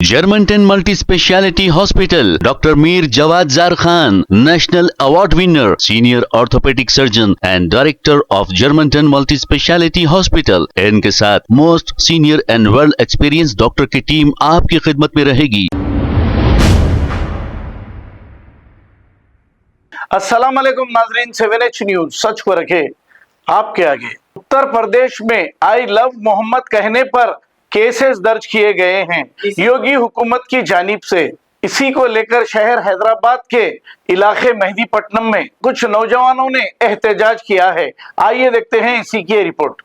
Germantown Multi-Speciality Hospital, Dr. Mir Jawad Zar Khan, National Award winner, Senior Orthopedic Surgeon and Director of Germantown Multi-Speciality Hospital। इनके साथ most senior and world experience doctor की team आपकी खिदमत में रहेगी। अस्सलाम वालेकुम नाजरीन, 7H न्यूज सच को रखे आपके आगे। उत्तर प्रदेश में आई लव मोहम्मद कहने पर केसेस दर्ज किए गए हैं योगी हुकूमत की जानिब से। इसी को लेकर शहर हैदराबाद के इलाके मेहदीपट्टनम में कुछ नौजवानों ने एहतजाज किया है। आइए देखते हैं इसी की report.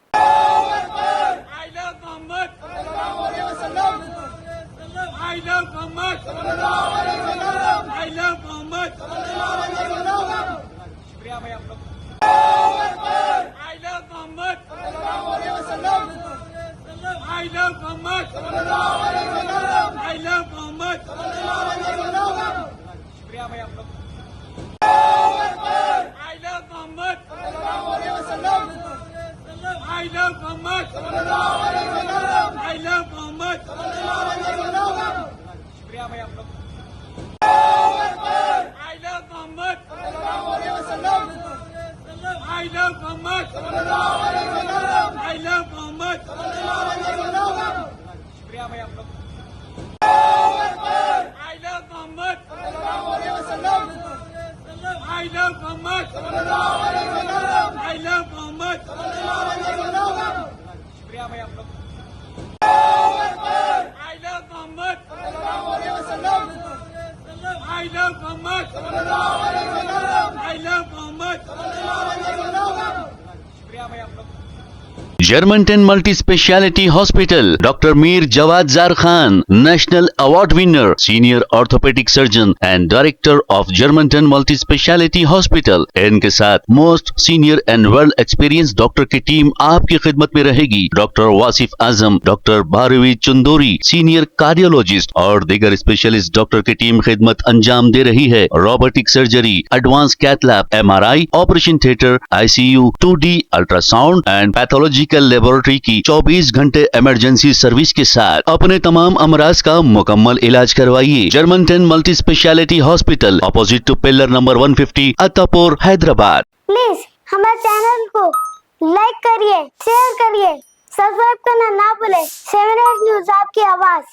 Germantown Multi-Speciality Hospital, Dr. Mir Jawad Zar Khan, National Award winner, Senior Orthopedic Surgeon and Director of Germantown Multi-Speciality Hospital। इनके साथ most senior and world experience doctor की टीम आपकी खिदमत में रहेगी। Doctor Wasif Azam, doctor Bharvi Chandori, senior cardiologist और दीगर specialist doctor की टीम खिदमत अंजाम दे रही है। Robotic surgery, advance cath lab, MRI, operation theatre, ICU, 2D ultrasound and pathological laboratory की 24 घंटे इमरजेंसी सर्विस के साथ अपने तमाम अमराज का मुकम्मल इलाज करवाइए। जर्मनटन multi speciality hospital, opposite to pillar number 150, Attapur, Hyderabad. Please हमारे चैनल को लाइक करिए, शेयर करिए, सब्सक्राइब करना ना भूले। 7H न्यूज आपकी आवाज।